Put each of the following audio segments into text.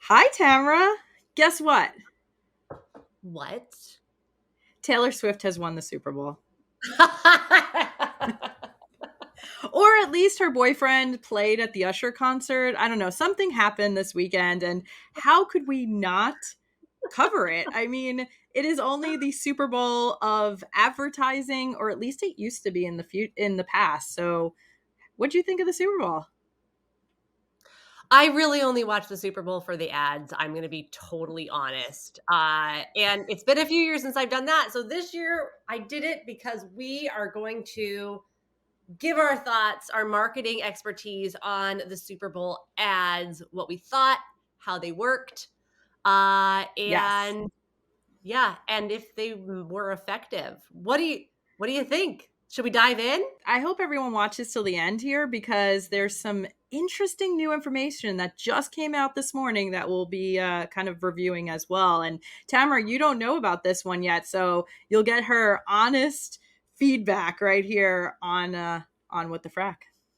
Hi, Tamara. Guess what? What? Taylor Swift has won the Super Bowl. Or at least her boyfriend played at the Usher concert. I don't know. Something happened this weekend, and how could we not cover it? I mean, it is only the Super Bowl of advertising, or at least it used to be in the past. So, what do you think of the Super Bowl? I really only watch the Super Bowl for the ads. I'm going to be totally honest. And it's been a few years since I've done that. So this year I did it because we are going to give our thoughts, our marketing expertise on the Super Bowl ads, what we thought, how they worked, Yes. and yeah, and if they were effective. What do you think? Should we dive in? I hope everyone watches till the end here because there's some interesting new information that just came out this morning that we'll be kind of reviewing as well. And Tamara, you don't know about this one yet, so you'll get her honest feedback right here on What the Frack.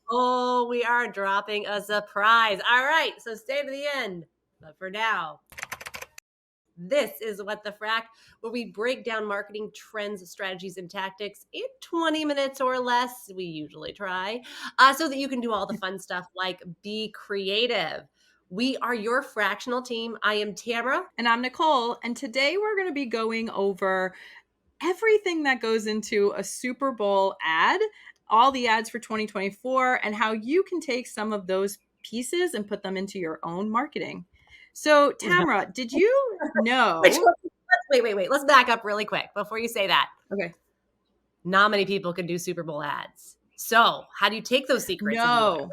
Oh, we are dropping a surprise. All right, so stay to the end. But for now, this is What the Frack, where we break down marketing trends, strategies, and tactics in 20 minutes or less. We usually try, so that you can do all the fun stuff like be creative. We are your fractional team. I am Tamara. And I'm Nicole, and today we're going to be going over everything that goes into a Super Bowl ad, all the ads for 2024, and how you can take some of those pieces and put them into your own marketing. So, Tamara, did you know? Wait. Let's back up really quick before you say that. Okay. Not many people can do Super Bowl ads. So, how do you take those secrets and do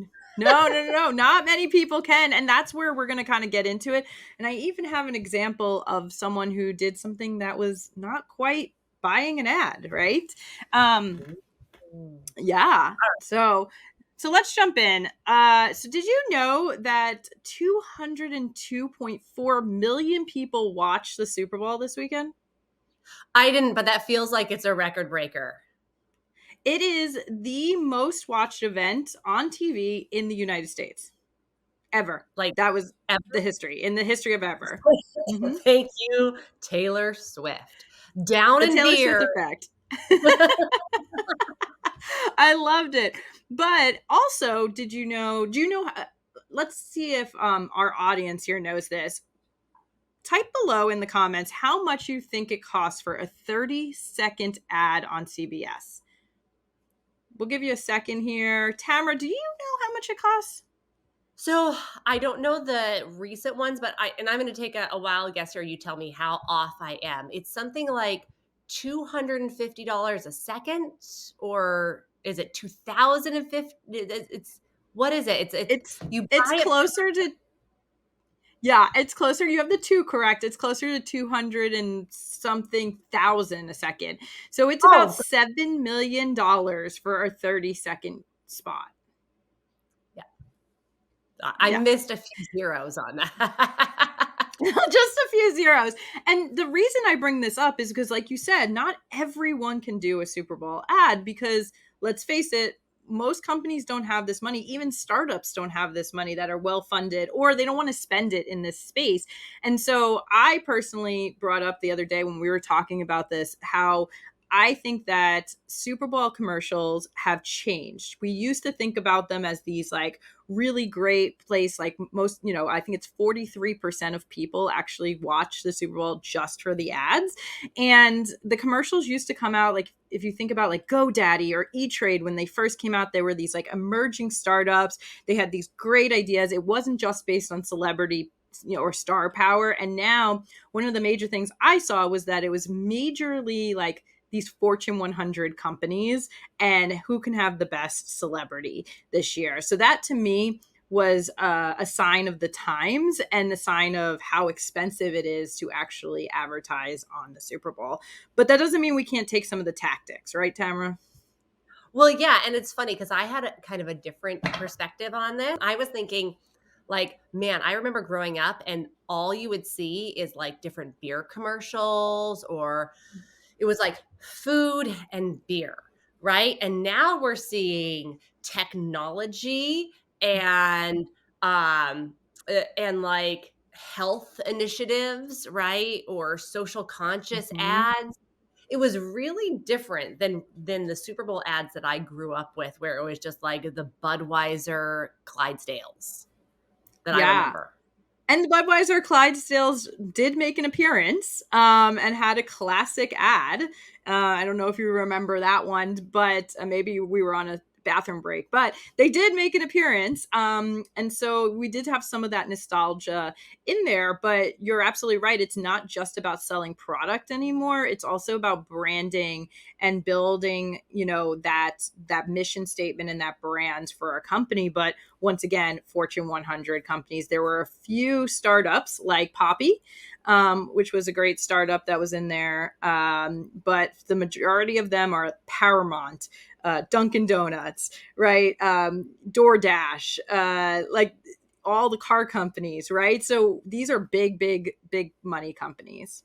it? No. Not many people can. And that's where we're going to kind of get into it. And I even have an example of someone who did something that was not quite buying an ad, right? Yeah. So let's jump in. So did you know that 202.4 million people watched the Super Bowl this weekend? I didn't, but that feels like it's a record breaker. It is the most watched event on TV in the United States ever. Like That was ever. in the history of ever. Mm-hmm. Thank you, Taylor Swift. Down The in Taylor Swift beer. effect. I loved it. But also, do you know, let's see if our audience here knows this. Type below in the comments how much you think it costs for a 30-second ad on CBS. We'll give you a second here. Tamara, do you know how much it costs? So I don't know the recent ones, but I'm going to take a wild guess here. You tell me how off I am. It's something like $250 a second, or is it 2050? It's what is it? It's you It's buy it. closer to Yeah, it's closer. You have the two correct. It's closer to 200 and something thousand a second. So it's about Oh, $7 million for a 30-second spot. yeah. I Yeah. missed a few zeros on that. Just a few zeros. And the reason I bring this up is because, like you said, not everyone can do a Super Bowl ad because, let's face it, most companies don't have this money. Even startups don't have this money that are well funded, or they don't want to spend it in this space. And so I personally brought up the other day when we were talking about this how I think that Super Bowl commercials have changed. We used to think about them as these like really great place, like most, I think it's 43% of people actually watch the Super Bowl just for the ads. And the commercials used to come out, like if you think about like GoDaddy or E-Trade, when they first came out, they were these like emerging startups. They had these great ideas. It wasn't just based on celebrity or star power. And now one of the major things I saw was that it was majorly like these Fortune 100 companies and who can have the best celebrity this year. So that to me was a sign of the times and the sign of how expensive it is to actually advertise on the Super Bowl. But that doesn't mean we can't take some of the tactics, right, Tamara? Well, yeah, and it's funny because I had kind of a different perspective on this. I was thinking, like, man, I remember growing up and all you would see is like different beer commercials, or it was like food and beer, right? And now we're seeing technology and like health initiatives, right? Or social conscious Mhm. ads. It was really different than the Super Bowl ads that I grew up with, where it was just like the Budweiser Clydesdales that I Yeah. remember. And Budweiser Clydesdales did make an appearance and had a classic ad. I don't know if you remember that one, but maybe we were on a bathroom break, but they did make an appearance. And so we did have some of that nostalgia in there, but you're absolutely right. It's not just about selling product anymore. It's also about branding and building, that mission statement and that brand for a company. But once again, Fortune 100 companies. There were a few startups like Poppy, which was a great startup that was in there. But the majority of them are Paramount, Dunkin' Donuts, right? DoorDash, like all the car companies, right? So these are big, big, big money companies.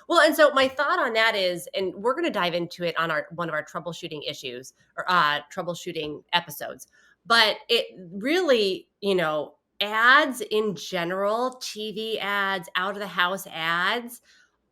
Well, and so my thought on that is, and we're going to dive into it on our one of our troubleshooting issues or troubleshooting episodes. But it really, ads in general, TV ads, out of the house ads,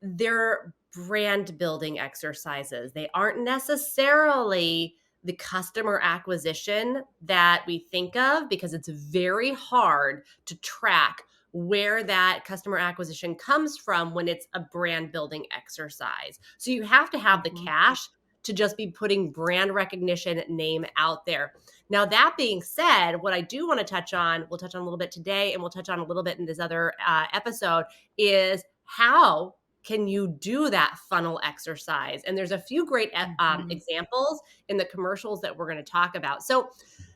they're brand building exercises. They aren't necessarily the customer acquisition that we think of, because it's very hard to track where that customer acquisition comes from when it's a brand building exercise. So you have to have the Mhm. cash to just be putting brand recognition name out there. Now, that being said, what I do want to touch on, we'll touch on a little bit today, and we'll touch on a little bit in this other episode, is how can you do that funnel exercise? And there's a few great Mhm. examples in the commercials that we're going to talk about. So,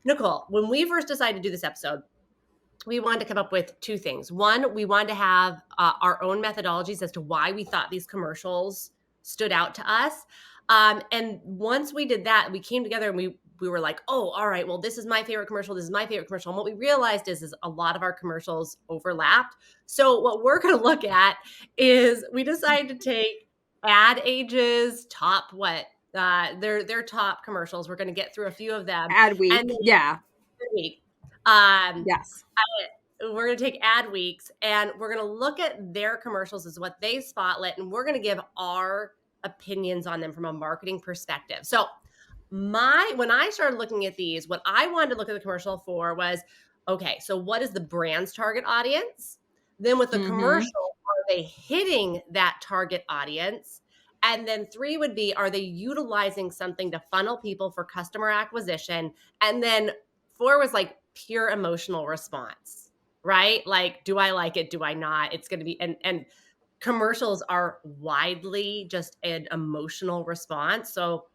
Nicole, when we first decided to do this episode, we wanted to come up with two things. One, we wanted to have our own methodologies as to why we thought these commercials stood out to us. And once we did that, we came together and we were like, oh, all right, well, this is my favorite commercial. This is my favorite commercial. And what we realized is a lot of our commercials overlapped. So what we're going to look at is we decided to take Ad Age's top their top commercials. We're going to get through a few of them, Ad and week. then Yeah. week. Um, Yes. we're going to take ad weeks and we're going to look at their commercials as what they spotlight, and we're going to give our opinions on them from a marketing perspective. So when I started looking at these, what I wanted to look at the commercial for was, okay, so what is the brand's target audience? Then with the Hmm. commercial, are they hitting that target audience? And then 3 would be, are they utilizing something to funnel people for customer acquisition? And then 4 was like pure emotional response, right? Like, do I like it? Do I not? It's going to be, and commercials are widely just an emotional response. So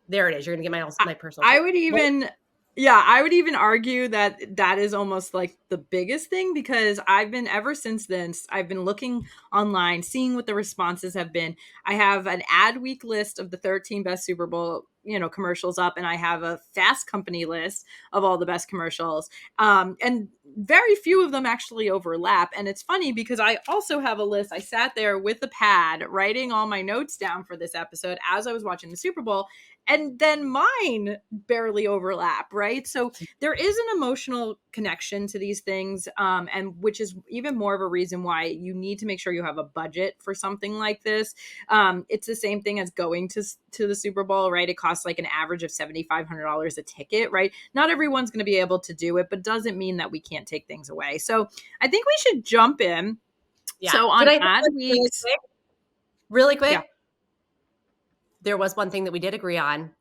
there it is. You're going to get I my personal I take. would What? even yeah, I would even argue that that is almost like the biggest thing, because I've been ever since then, I've been looking online, seeing what the responses have been. I have an ad week list of the 13 best Super Bowl, commercials up, and I have a Fast Company list of all the best commercials. And very few of them actually overlap. And it's funny because I also have a list. I sat there with a pad writing all my notes down for this episode as I was watching the Super Bowl, and then mine barely overlap, right? So there is an emotional connection to these things, and which is even more of a reason why you need to make sure you have a budget for something like this. It's the same thing as going to the Super Bowl, right? It costs like an average of $7,500 a ticket, right? Not everyone's going to be able to do it, but doesn't mean that we can't take things away. So I think we should jump in. Yeah. So Can on I say ad something really weeks, quick? Really yeah. quick. There was one thing that we did agree on,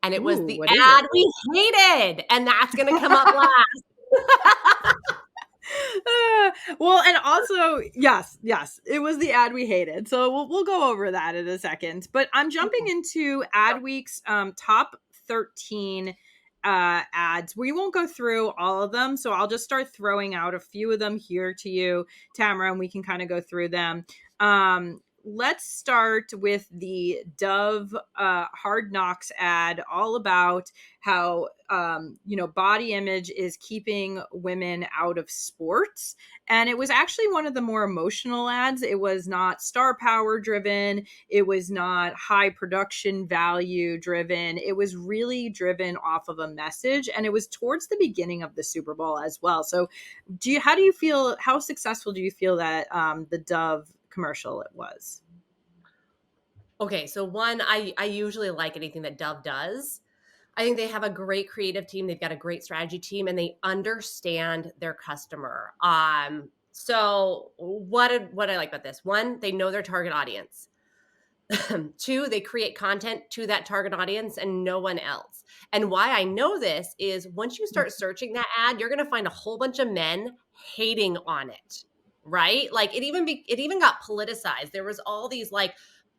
and it was Ooh, the what is it? ad we hated. And that's going to come up last. Well, and also, yes, it was the ad we hated. So we'll go over that in a second. But I'm jumping into ad week's top 13 ads. We won't go through all of them, so I'll just start throwing out a few of them here to you, Tamara, and we can kind of go through them. let's start with the Dove Hard Knocks ad, all about how, body image is keeping women out of sports. And it was actually one of the more emotional ads. It was not star power driven. It was not high production value driven. It was really driven off of a message. And it was towards the beginning of the Super Bowl as well. So how do you feel, how successful do you feel that the Dove commercial it was? Okay, so one, I usually like anything that Dove does. I think they have a great creative team. They've got a great strategy team, and they understand their customer. So what I like about this? One, they know their target audience. Two, they create content to that target audience and no one else. And why I know this is once you start searching that ad, you're going to find a whole bunch of men hating on it, right? Like it even got politicized. There was all these like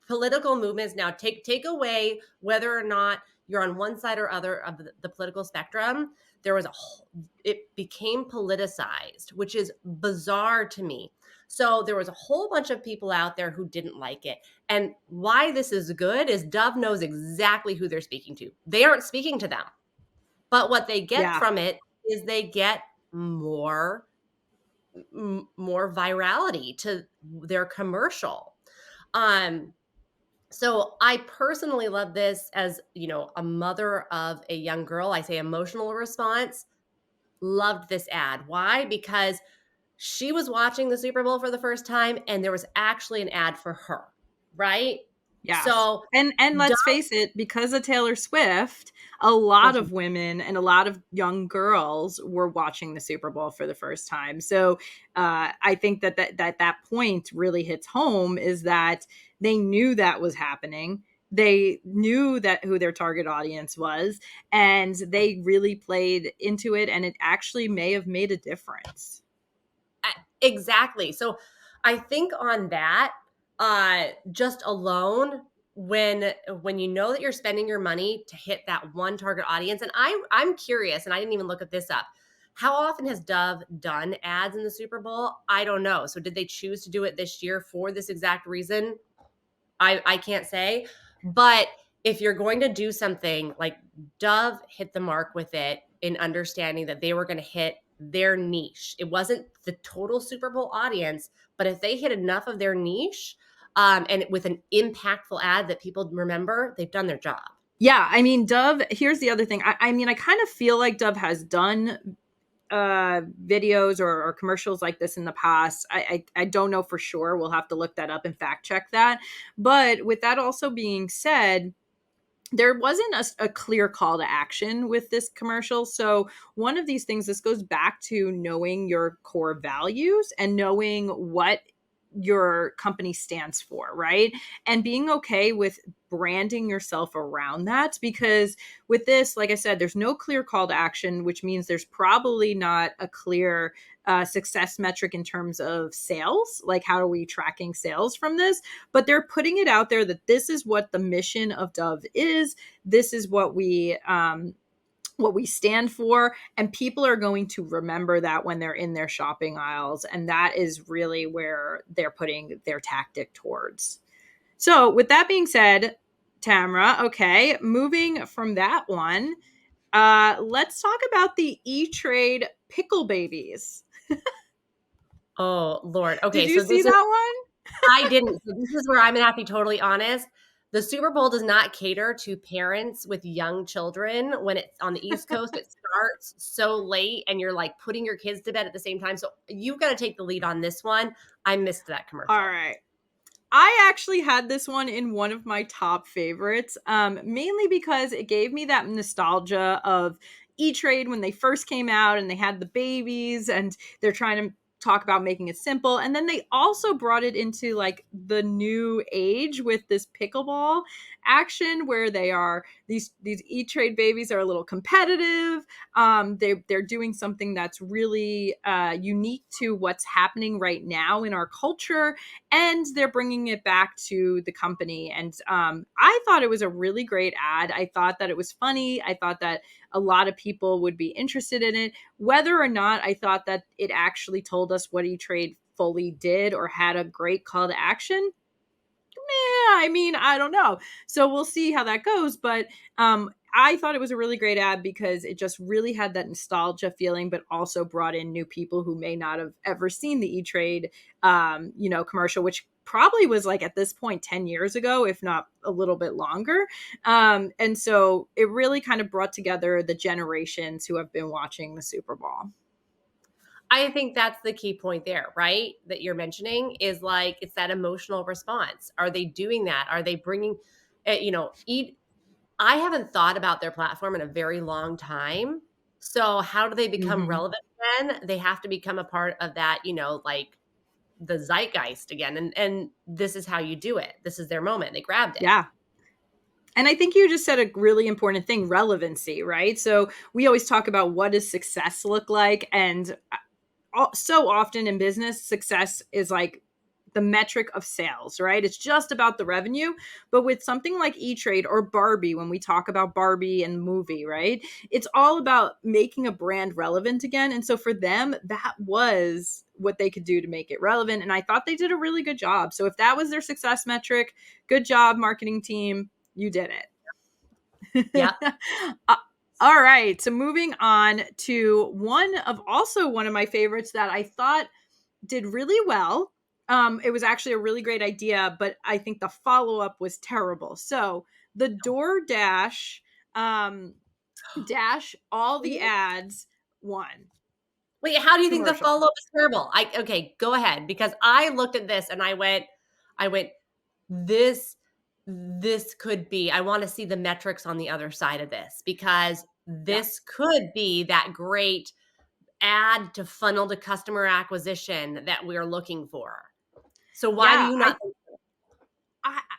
political movements. Now take away whether or not you're on one side or other of the political spectrum. There was it became politicized, which is bizarre to me. So there was a whole bunch of people out there who didn't like it. And why this is good is Dove knows exactly who they're speaking to. They aren't speaking to them. But what they get Yeah. from it is they get more virality to their commercial. Um so I personally love this as, a mother of a young girl. I say emotional response. Loved this ad. Why? Because she was watching the Super Bowl for the first time and there was actually an ad for her, right? Yes. So And Dove, let's face it, because of Taylor Swift, a lot of women and a lot of young girls were watching the Super Bowl for the first time. So I think that point really hits home, is that they knew that was happening. They knew that who their target audience was, and they really played into it, and it actually may have made a difference. exactly. So I think on that, just alone, when you know that you're spending your money to hit that one target audience, and I'm curious, and I didn't even look at this up. How often has Dove done ads in the Super Bowl? I don't know. So did they choose to do it this year for this exact reason? I can't say. But if you're going to do something like Dove hit the mark with it in understanding that they were going to hit their niche. It wasn't the total Super Bowl audience, but if they hit enough of their niche and with an impactful ad that people remember, they've done their job. Yeah, I mean, Dove, here's the other thing. I mean, I kind of feel like Dove has done videos or commercials like this in the past. I don't know for sure. We'll have to look that up and fact check that. But with that also being said, there wasn't a clear call to action with this commercial. So one of these things, this goes back to knowing your core values and knowing what your company stands for, right? And being okay with branding yourself around that. Because with this, like I said, there's no clear call to action, which means there's probably not a clear success metric in terms of sales. Like, how are we tracking sales from this? But they're putting it out there that this is what the mission of Dove is. This is what we stand for, and people are going to remember that when they're in their shopping aisles, and that is really where they're putting their tactic towards. So with that being said, Tamara, okay, moving from that one, let's talk about the E-Trade pickle babies. Oh, Lord. Did Okay, you so see this is, that one? I didn't. So this is where I'm going to have to be totally honest. The Super Bowl does not cater to parents with young children. When it's on the East Coast, it starts so late and you're like putting your kids to bed at the same time. So you've got to take the lead on this one. I missed that All commercial. right. I actually had this one in one of my top favorites, mainly because it gave me that nostalgia of E-Trade when they first came out and they had the babies and they're trying to talk about making it simple. And then they also brought it into like the new age with this pickleball action, where they are these E-Trade babies are a little competitive. They're doing something that's really unique to what's happening right now in our culture, and they're bringing it back to the company. And I thought it was a really great ad. I thought that it was funny. I thought that a lot of people would be interested in it. Whether or not I thought that it actually told us what E-Trade fully did or had a great call to action, I mean, I don't know. So we'll see how that goes. But I thought it was a really great ad because it just really had that nostalgia feeling, but also brought in new people who may not have ever seen the E-Trade, commercial, which probably was like at this point 10 years ago, if not a little bit longer. And so it really kind of brought together the generations who have been watching the Super Bowl. I think that's the key point there, right? That you're mentioning is like, it's that emotional response. Are they doing that? Are they bringing, I haven't thought about their platform in a very long time. So how do they become Mm-hmm. relevant again? They have to become a part of that, like the zeitgeist again. And this is how you do it. This is their moment. They grabbed it. Yeah. And I think you just said a really important thing, relevancy, right? So we always talk about what does success look like. And so often in business, success is like the metric of sales, right? It's just about the revenue. But with something like E-Trade or Barbie, when we talk about Barbie and the movie, right? It's all about making a brand relevant again. And so for them, that was what they could do to make it relevant. And I thought they did a really good job. So if that was their success metric, good job, marketing team. You did it. Yep. Uh, all right. So moving on to one of my favorites that I thought did really well. It was actually a really great idea, but I think the follow-up was terrible. So the DoorDash dash all the ads one Wait, how do you think the commercial. follow-up is terrible? Okay, go ahead. Because I looked at this and I went, this could be, I want to see the metrics on the other side of this, because Yeah. this could be that great ad to funnel to customer acquisition that we're looking for. So why do Yeah. you not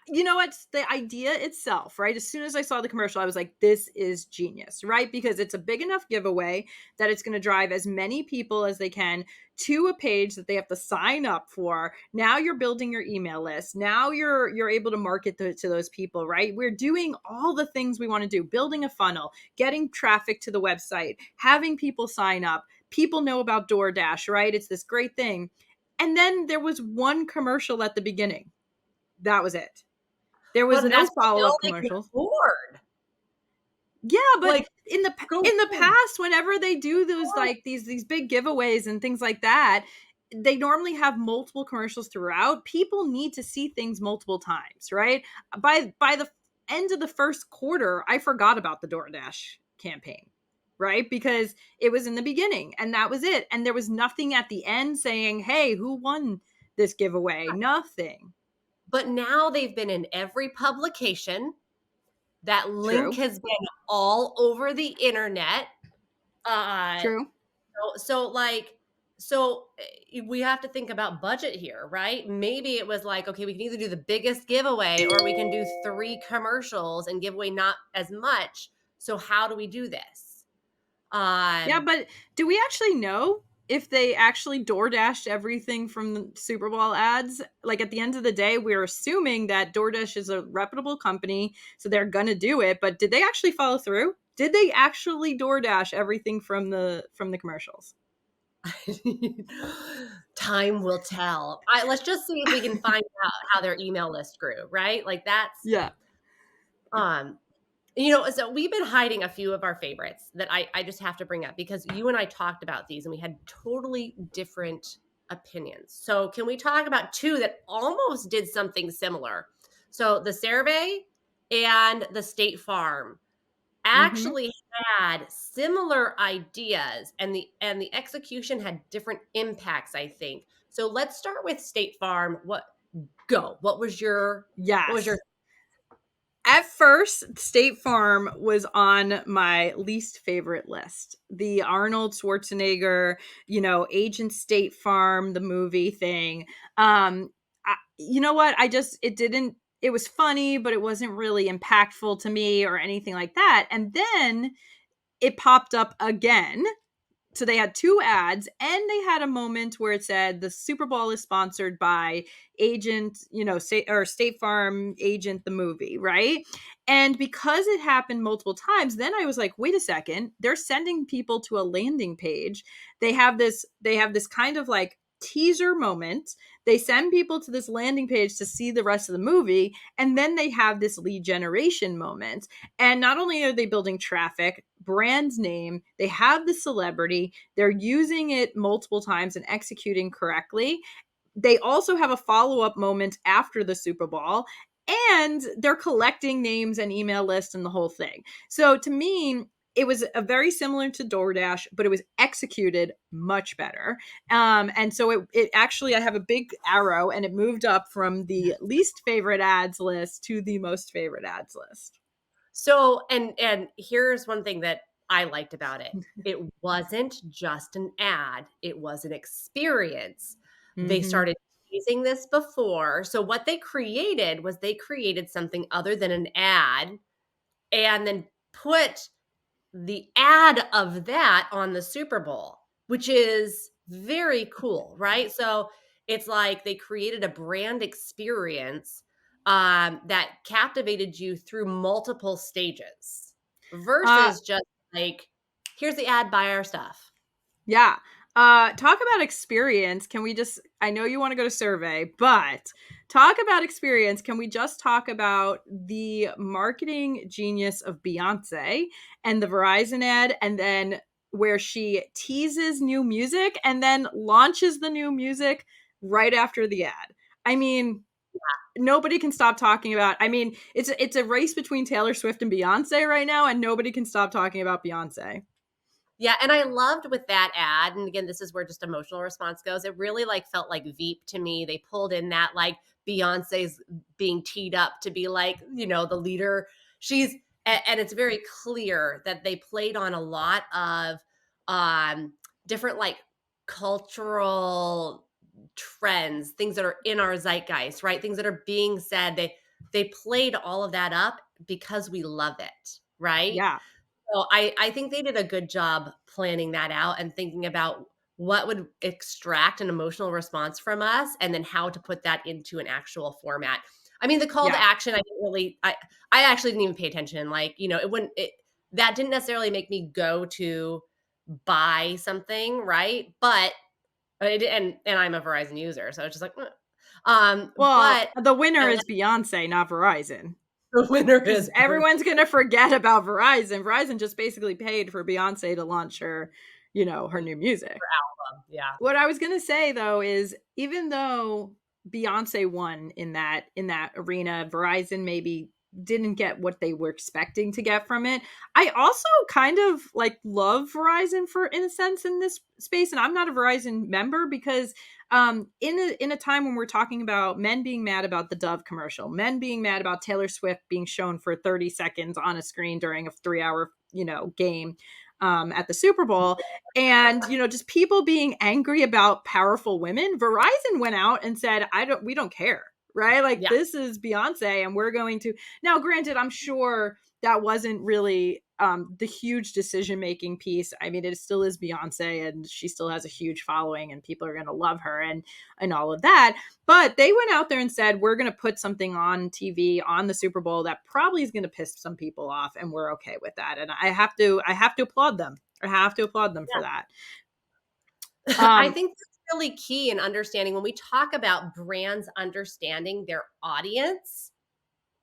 You know what's the idea itself, right? As soon as I saw the commercial, I was like, this is genius, right? Because it's a big enough giveaway that it's going to drive as many people as they can to a page that they have to sign up for. Now you're building your email list. Now you're able to market to those people, right? We're doing all the things we want to do, building a funnel, getting traffic to the website, having people sign up. People know about DoorDash, right? It's this great thing. And then there was one commercial at the beginning. That was it. There was But no that's what follow-up all they can commercials. afford. Yeah, but Like, in the go in the big. past, whenever they do those like these big giveaways and things like that, they normally have multiple commercials throughout. People need to see things multiple times, right? By the end of the first quarter, I forgot about the DoorDash campaign, right? Because it was in the beginning and that was it. And there was nothing at the end saying, "Hey, who won this giveaway?" Nothing. But now they've been in every publication. That link True. has been all over the internet. Uh, True. so we have to think about budget here, right? Maybe it was like, okay, we can either do the biggest giveaway or we can do 3 commercials and give away not as much. So how do we do this? Yeah, Um, but do we actually know if they actually DoorDashed everything from the Super Bowl ads? Like at the end of the day, we're assuming that DoorDash is a reputable company, so they're gonna do it. But did they actually follow through? Did they actually DoorDash everything from the commercials? time will tell. Let's just see if we can find out how their email list grew, right? Like that's Yeah. um so we've been hiding a few of our favorites that I just have to bring up because you and I talked about these and we had totally different opinions. So can we talk about 2 that almost did something similar? So the survey and the State Farm Mm-hmm. actually had similar ideas, and the execution had different impacts, I think. So let's start with State Farm. What was your Yes. At first, State Farm was on my least favorite list. The Arnold Schwarzenegger, Agent State Farm, the movie thing. You know what? It was funny, but it wasn't really impactful to me or anything like that. And then it popped up again, so they had 2 ads and they had a moment where it said the Super Bowl is sponsored by Agent, State Farm Agent the movie, right? And because it happened multiple times, then I was like, wait a second, they're sending people to a landing page. They have this kind of like teaser moment. They send people to this landing page to see the rest of the movie, and then they have this lead generation moment. And not only are they building traffic, brand name, they have the celebrity, they're using it multiple times and executing correctly. They also have a follow-up moment after the Super Bowl, and they're collecting names and email lists and the whole thing. So to me, it was a very similar to DoorDash, but it was executed much better. And so it actually, I have a big arrow, and it moved up from the least favorite ads list to the most favorite ads list. So, and here's one thing that I liked about it. It wasn't just an ad, it was an experience. They Mm-hmm. started using this before. So what they created was they created something other than an ad and then put the ad of that on the Super Bowl, which is very cool, right? So it's like they created a brand experience that captivated you through multiple stages Uh, versus just like, here's the ad, buy our stuff. Yeah. Talk about experience. Can we just, I know you want to go to survey, but talk about experience. Can we just talk about the marketing genius of Beyonce and the Verizon ad, and then where she teases new music and then launches the new music right after the ad? I mean, nobody can stop talking about, I mean, it's a race between Taylor Swift and Beyonce right now, and nobody can stop talking about Beyonce. Yeah, and I loved with that ad, and again, this is where just emotional response goes. It really like felt like Veep to me. They pulled in that like Beyonce's being teed up to be like, you know, the leader. She's and it's very clear that they played on a lot of different like cultural trends, things that are in our zeitgeist, right? Things that are being said. They played all of that up because we love it, right? Yeah. So I think they did a good job planning that out and thinking about what would extract an emotional response from us and then how to put that into an actual format. I mean, the call to Yeah. action, I didn't really, I actually didn't even pay attention. Like, you know, that didn't necessarily make me go to buy something, right? But, and I'm a Verizon user. So it's just like, Well, but the winner I is like Beyonce, not Verizon. the winner Because is everyone's gonna forget about Verizon. Verizon just basically paid for Beyonce to launch her, her new music. yeah. What I was gonna say though is, even though Beyonce won in that arena, Verizon maybe didn't get what they were expecting to get from it. I also kind of like love Verizon for, in a sense, in this space, and I'm not a Verizon member because in a time when we're talking about men being mad about the Dove commercial, men being mad about Taylor Swift being shown for 30 seconds on a screen during a 3 hour game at the Super Bowl, and just people being angry about powerful women, Verizon went out and said, we don't care, right? Like, Yeah. this is Beyonce, and we're going to, now granted, I'm sure that wasn't really the huge decision making piece. I mean, it still is Beyonce, and she still has a huge following, and people are going to love her, and all of that. But they went out there and said, we're going to put something on TV on the Super Bowl that probably is going to piss some people off, and we're okay with that. And I have to applaud them. I have to applaud them for that. I Um, think that's really key in understanding when we talk about brands understanding their audience,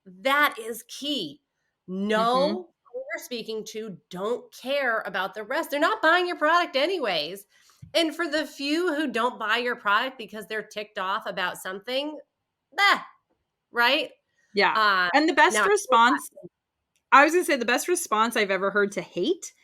that is key. mhm. Know who you're speaking to, don't care about the rest. They're not buying your product anyways. And for the few who don't buy your product because they're ticked off about something, bah, right? Yeah. Uh, And the best now, response, I was going to say, the best response I've ever heard to hate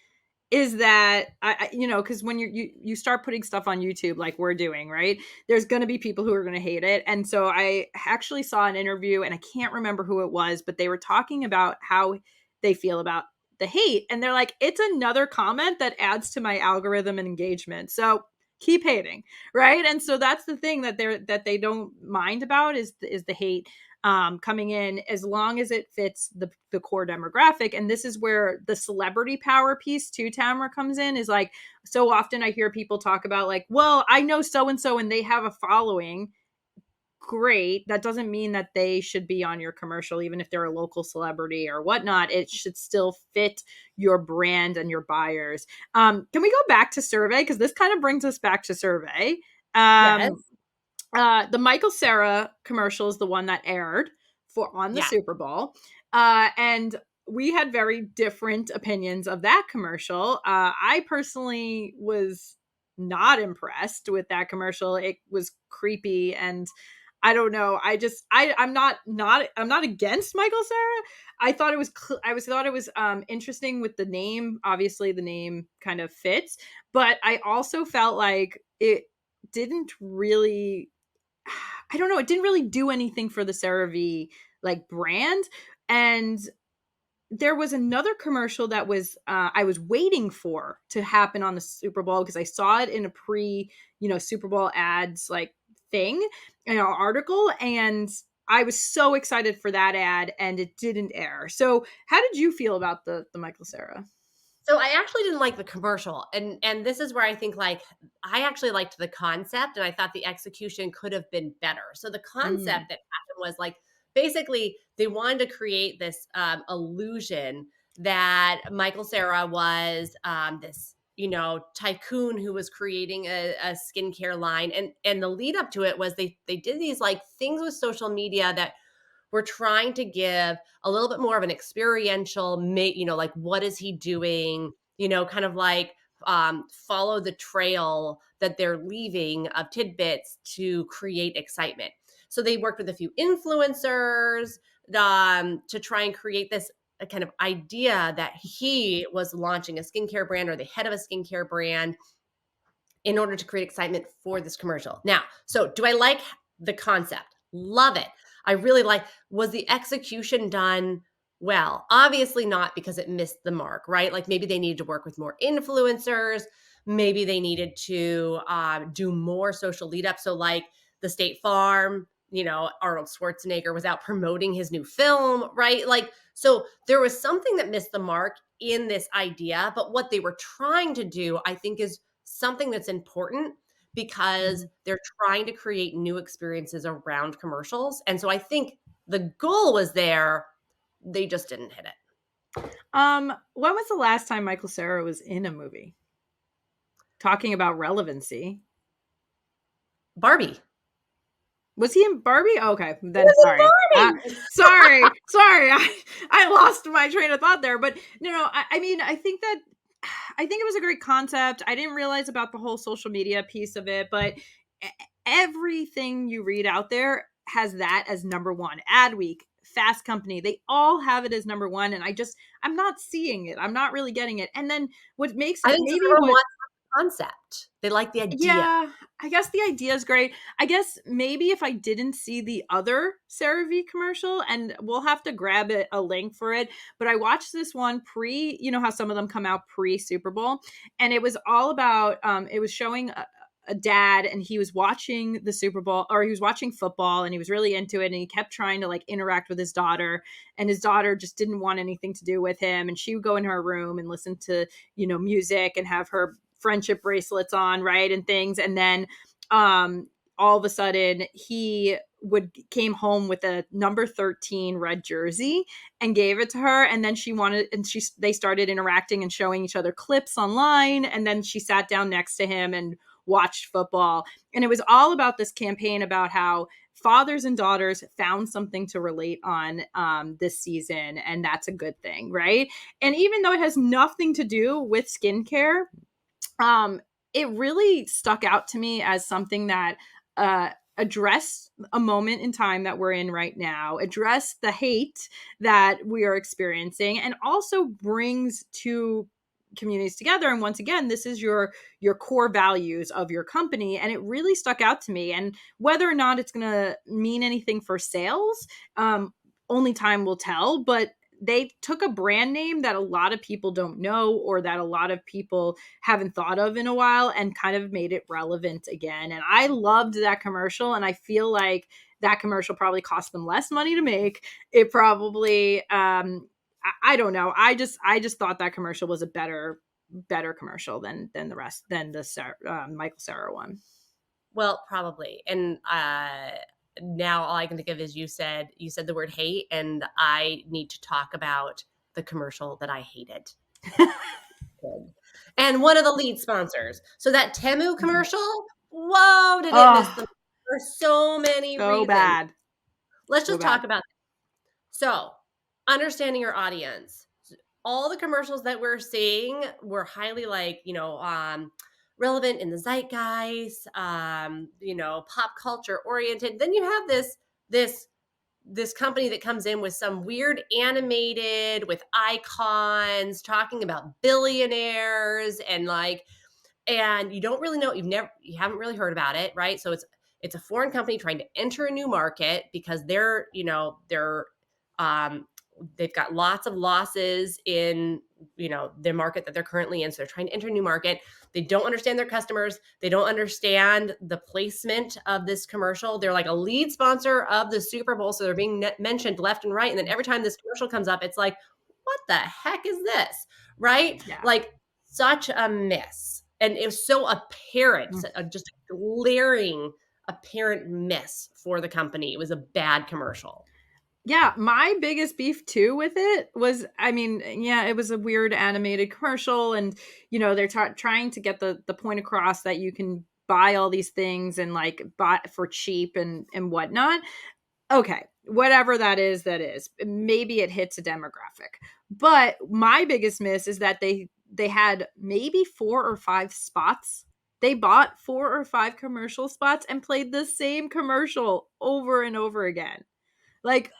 is that because when you start putting stuff on YouTube like we're doing, right, there's going to be people who are going to hate it. And so I actually saw an interview, and I can't remember who it was, but they were talking about how they feel about the hate, and they're like, it's another comment that adds to my algorithm and engagement, so keep hating, right? And so that's the thing that they don't mind about is the hate coming in, as long as it fits the core demographic. And this is where the celebrity power piece too, Tamara, comes in. Is like, so often I hear people talk about like, well, I know so and so and they have a following. Great. That doesn't mean that they should be on your commercial, even if they're a local celebrity or whatnot. It should still fit your brand and your buyers. Can we go back to survey? Because this kind of brings us back to survey. Yes. Um, the Michael Cera commercial is the one that aired on the Yeah. Super Bowl, and we had very different opinions of that commercial. I personally was not impressed with that commercial. It was creepy, and I don't know. I'm not against Michael Cera. I thought it was interesting with the name. Obviously, the name kind of fits, but I also felt like it didn't really, I don't know, it didn't really do anything for the CeraVe like brand. And there was another commercial that was I was waiting for to happen on the Super Bowl because I saw it in a Super Bowl ads like thing, article, and I was so excited for that ad, and it didn't air. So, how did you feel about the Michael Cera? So I actually didn't like the commercial, and this is where I think like I actually liked the concept, and I thought the execution could have been better. So the concept Mm. that happened was like basically they wanted to create this illusion that Michael Cera was this tycoon who was creating a skincare line, and the lead up to it was they did these like things with social media that we're trying to give a little bit more of an experiential, like what is he doing? Kind of like follow the trail that they're leaving of tidbits to create excitement. So they worked with a few influencers to try and create this kind of idea that he was launching a skincare brand or the head of a skincare brand in order to create excitement for this commercial. Now, so do I like the concept? Love it. I really like, was the execution done well? Obviously not, because it missed the mark, right? Like maybe they needed to work with more influencers. Maybe they needed to do more social lead up. So like the State Farm, Arnold Schwarzenegger was out promoting his new film, right? Like, so there was something that missed the mark in this idea, but what they were trying to do, I think, is something that's important because Mhm. they're trying to create new experiences around commercials. And so I think the goal was there, they just didn't hit it. When was the last time Michael Cera was in a movie? Talking about relevancy. Barbie. Was he in Barbie? Okay, It then was sorry. in Barbie. Sorry. I lost my train of thought there. But no. I mean, I think it was a great concept. I didn't realize about the whole social media piece of it, but everything you read out there has that as number one. Adweek, Fast Company, they all have it as number one, and I'm not seeing it. I'm not really getting it. And then what makes I it think maybe everyone what wants the concept. They like the idea. yeah, I guess the idea is great. I guess maybe if I didn't see the other CeraVe commercial, and we'll have to grab a link for it, but I watched this one how some of them come out pre Super Bowl, and it was all about, it was showing a dad, and he was watching the Super Bowl, or he was watching football, and he was really into it, and he kept trying to like interact with his daughter, and his daughter just didn't want anything to do with him, and she would go in her room and listen to music and have her friendship bracelets on, right, and things, and then all of a sudden he would came home with a number 13 red jersey and gave it to her, and then they started interacting and showing each other clips online, and then she sat down next to him and watched football, and it was all about this campaign about how fathers and daughters found something to relate on this season, and that's a good thing, right? And even though it has nothing to do with skincare, um, it really stuck out to me as something that addressed a moment in time that we're in right now, address the hate that we are experiencing, and also brings two communities together. And once again, this is your core values of your company, and it really stuck out to me. And whether or not it's going to mean anything for sales, only time will tell. But they took a brand name that a lot of people don't know, or that a lot of people haven't thought of in a while, and kind of made it relevant again. And I loved that commercial, and I feel like that commercial probably cost them less money to make. It probably I don't know. I just thought that commercial was a better commercial than the rest, than the Michael Cera one. Well, probably. And now all I can think of is you said the word hate, and I need to talk about the commercial that I hated. And one of the lead sponsors. So that Temu commercial, Whoa, did it miss Oh, the for so many so reasons. bad. Let's So just bad. talk about so understanding your audience. All the commercials that we're seeing were highly like, relevant in the zeitgeist, pop culture oriented. Then you have this this company that comes in with some weird animated with icons talking about billionaires and like and you don't really know you haven't really heard about it, right? So it's a foreign company trying to enter a new market because um they've got lots of losses in the market that they're currently in, so they're trying to enter a new market. They don't understand their customers, they don't understand the placement of this commercial. They're like a lead sponsor of the Super Bowl, so they're being mentioned left and right, and then every time this commercial comes up it's like, what the heck is this, right? Yeah. Like such a miss. And it was so apparent, Mm. just a glaring, apparent miss for the company. It was a bad commercial. Yeah, my biggest beef too with it was, I mean, yeah, it was a weird animated commercial, and they're trying to get the point across that you can buy all these things and like buy for cheap and whatnot. Okay, whatever that is, that is. Maybe it hits a demographic. But my biggest miss is that they had maybe 4 or 5 spots. They bought 4 or 5 commercial spots and played the same commercial over and over again. Like,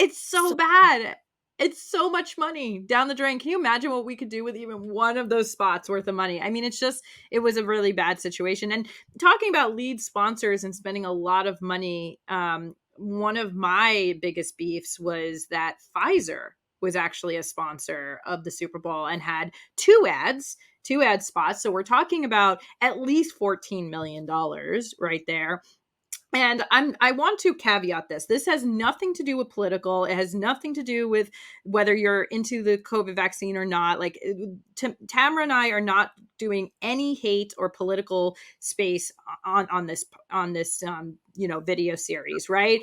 it's so So bad. It's so much money down the drain. Can you imagine what we could do with even one of those spots worth of money? I mean, it was a really bad situation. And talking about lead sponsors and spending a lot of money, one of my biggest beefs was that Pfizer was actually a sponsor of the Super Bowl and had two ad spots. So we're talking about at least $14 million right there. And I want to caveat this. This has nothing to do with political. It has nothing to do with whether you're into the COVID vaccine or not. Like Tamara and I are not doing any hate or political space on this video series, right?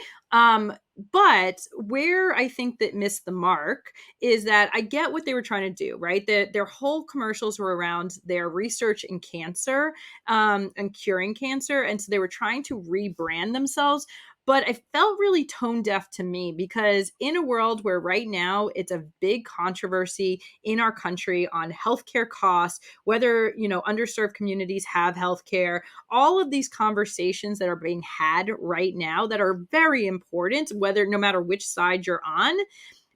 But where I think that missed the mark is that I get what they were trying to do, right? Their whole commercials were around their research in cancer, and curing cancer. And so they were trying to rebrand themselves. But I felt really tone deaf to me because in a world where right now it's a big controversy in our country on healthcare costs, whether, underserved communities have healthcare, all of these conversations that are being had right now that are very important, whether no matter which side you're on,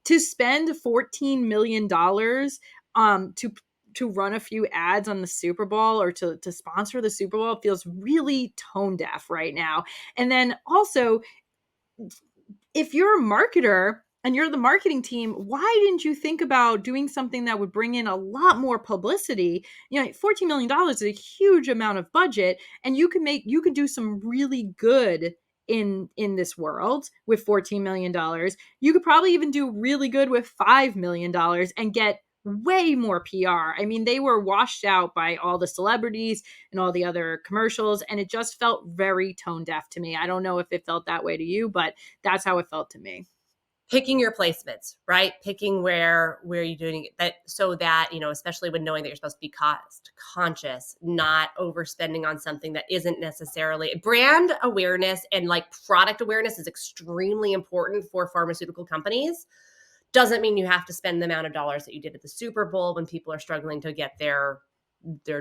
to spend $14 million to run a few ads on the Super Bowl or to sponsor the Super Bowl feels really tone deaf right now. And then also, if you're a marketer and you're the marketing team, why didn't you think about doing something that would bring in a lot more publicity? $14 million is a huge amount of budget, and you could do some really good in this world with $14 million. You could probably even do really good with $5 million and get way more PR. I mean, they were washed out by all the celebrities and all the other commercials, and it just felt very tone deaf to me. I don't know if it felt that way to you, but that's how it felt to me. picking your placements, right? Picking where you're doing it, that so that, especially when knowing that you're supposed to be cost conscious, not overspending on something that isn't necessarily brand awareness, and like product awareness is extremely important for pharmaceutical companies. Doesn't mean you have to spend the amount of dollars that you did at the Super Bowl when people are struggling to get their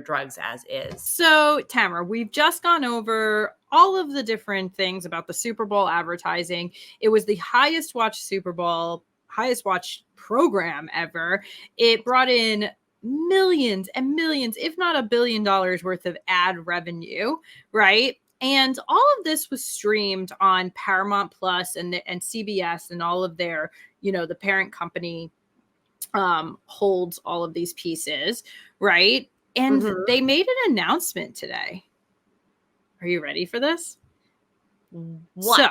drugs as is. So, Tamara, we've just gone over all of the different things about the Super Bowl advertising. It was the highest watched Super Bowl, highest watched program ever. It brought in millions and millions, if not $1 billion worth of ad revenue, right? And all of this was streamed on Paramount Plus and CBS and all of their, the parent company holds all of these pieces, right? And Mhm. they made an announcement today. Are you ready for this? What? So,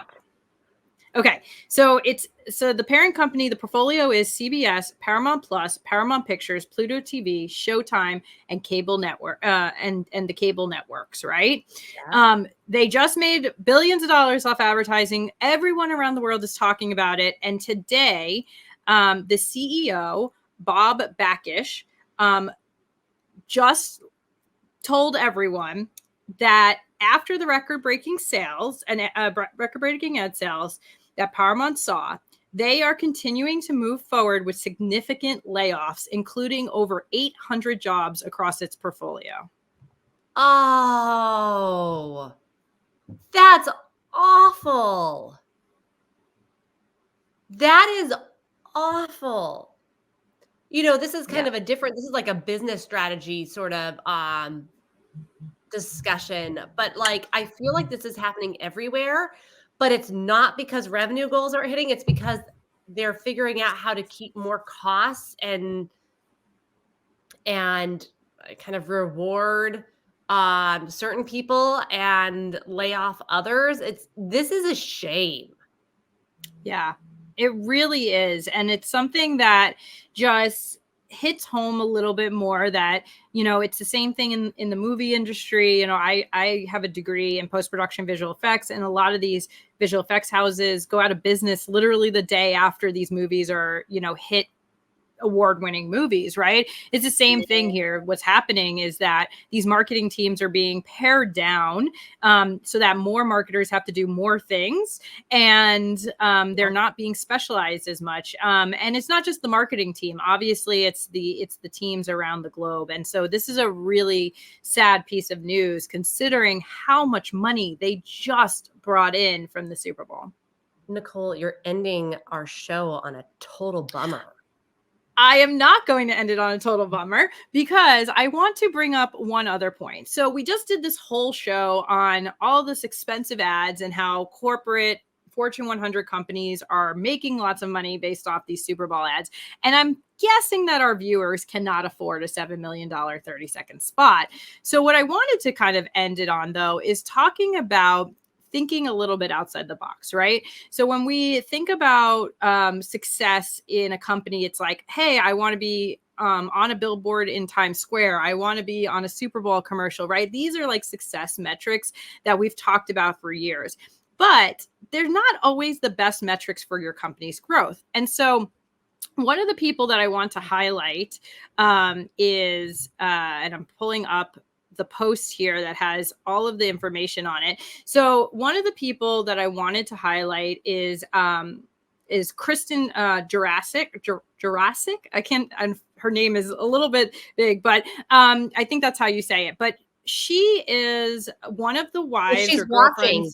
okay. So the parent company, the portfolio is CBS, Paramount Plus, Paramount Pictures, Pluto TV, Showtime, and cable network, and the cable networks, right? Yeah. They just made billions of dollars off advertising. Everyone around the world is talking about it. And today, the CEO, Bob Bakish, just told everyone that after the record-breaking sales and record-breaking ad sales that Paramount saw, they are continuing to move forward with significant layoffs, including over 800 jobs across its portfolio. Oh, that's awful. That is awful. You know, this is kind of a different, this is like a business strategy sort of discussion, but like I feel like this is happening everywhere, but it's not because revenue goals aren't hitting, it's because they're figuring out how to keep more costs and kind of reward certain people and lay off others. This is a shame. Yeah, it really is. And it's something that just hits home a little bit more that, you know, it's the same thing in the movie industry. You know, I have a degree in post-production visual effects, and a lot of these visual effects houses go out of business literally the day after these movies are, you know, hit award-winning movies, right? It's the same thing here. What's happening is that these marketing teams are being pared down so that more marketers have to do more things, and they're not being specialized as much. And it's not just the marketing team. Obviously, it's the teams around the globe. And so this is a really sad piece of news, considering how much money they just brought in from the Super Bowl. Nicole, you're ending our show on a total bummer. I am not going to end it on a total bummer because I want to bring up one other point. So we just did this whole show on all this expensive ads and how corporate Fortune 100 companies are making lots of money based off these Super Bowl ads. And I'm guessing that our viewers cannot afford a $7 million 30-second spot. So what I wanted to kind of end it on, though, is talking about thinking a little bit outside the box, right? So when we think about success in a company, it's like, hey, I want to be on a billboard in Times Square. I want to be on a Super Bowl commercial, right? These are like success metrics that we've talked about for years, but they're not always the best metrics for your company's growth. And so one of the people that I want to highlight is, and I'm pulling up the post here that has all of the information on it. So one of the people that I wanted to highlight is Kristen Jurassic. I can't. Her name is a little bit big, but I think that's how you say it. But she is one of the wives if she's or girlfriends. Watching,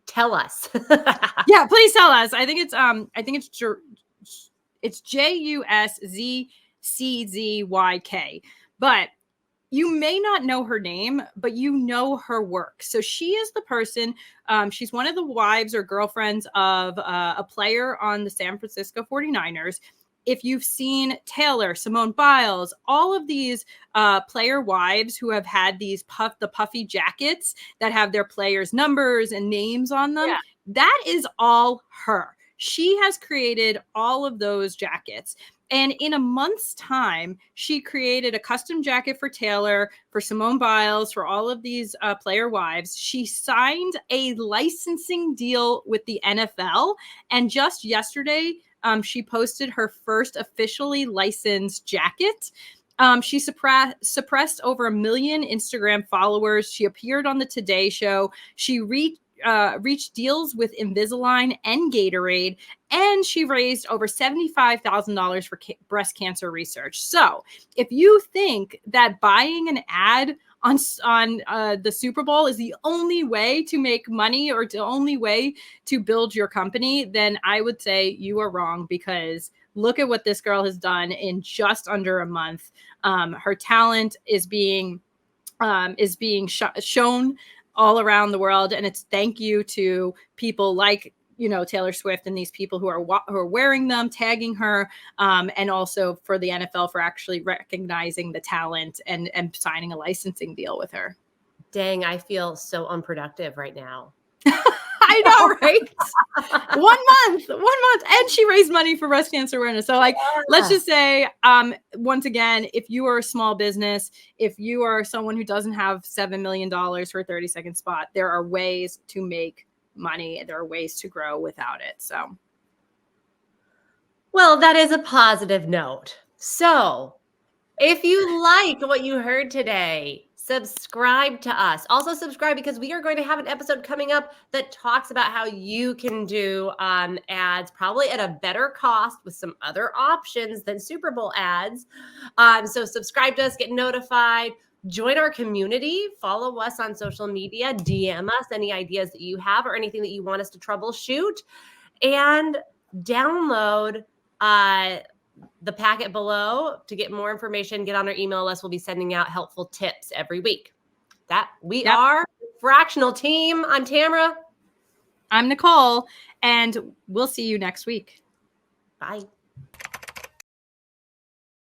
tell us. Yeah, please tell us. I think it's Juszczyzyk, but you may not know her name, but you know her work. So she is the person, she's one of the wives or girlfriends of a player on the San Francisco 49ers. If you've seen Taylor, Simone Biles, all of these player wives who have had these the puffy jackets that have their players' numbers and names on them, that is all her. She has created all of those jackets. And in a month's time, she created a custom jacket for Taylor, for Simone Biles, for all of these player wives. She signed a licensing deal with the NFL. And just yesterday, she posted her first officially licensed jacket. She suppressed over 1 million Instagram followers. She appeared on the Today Show. She reached deals with Invisalign and Gatorade, and she raised over $75,000 for breast cancer research. So if you think that buying an ad on the Super Bowl is the only way to make money or the only way to build your company, then I would say you are wrong, because look at what this girl has done in just under a month. Her talent is being shown all around the world, and it's thank you to people like, you know, Taylor Swift and these people who are wearing them, tagging her, and also for the NFL for actually recognizing the talent and signing a licensing deal with her. Dang, I feel so unproductive right now. I know, right? 1 month, and she raised money for breast cancer awareness. So, like, let's just say, once again, if you are a small business, if you are someone who doesn't have $7 million for a 30-second spot, there are ways to make money. There are ways to grow without it. So, well, that is a positive note. So, if you like what you heard today, subscribe to us. Also subscribe because we are going to have an episode coming up that talks about how you can do ads probably at a better cost with some other options than Super Bowl ads. So subscribe to us, get notified, join our community, follow us on social media, DM us any ideas that you have or anything that you want us to troubleshoot, and download the packet below to get more information. Get on our email list. We'll be sending out helpful tips every week. That we are Fractional Team. I'm Tamara. I'm Nicole, and we'll see you next week. Bye.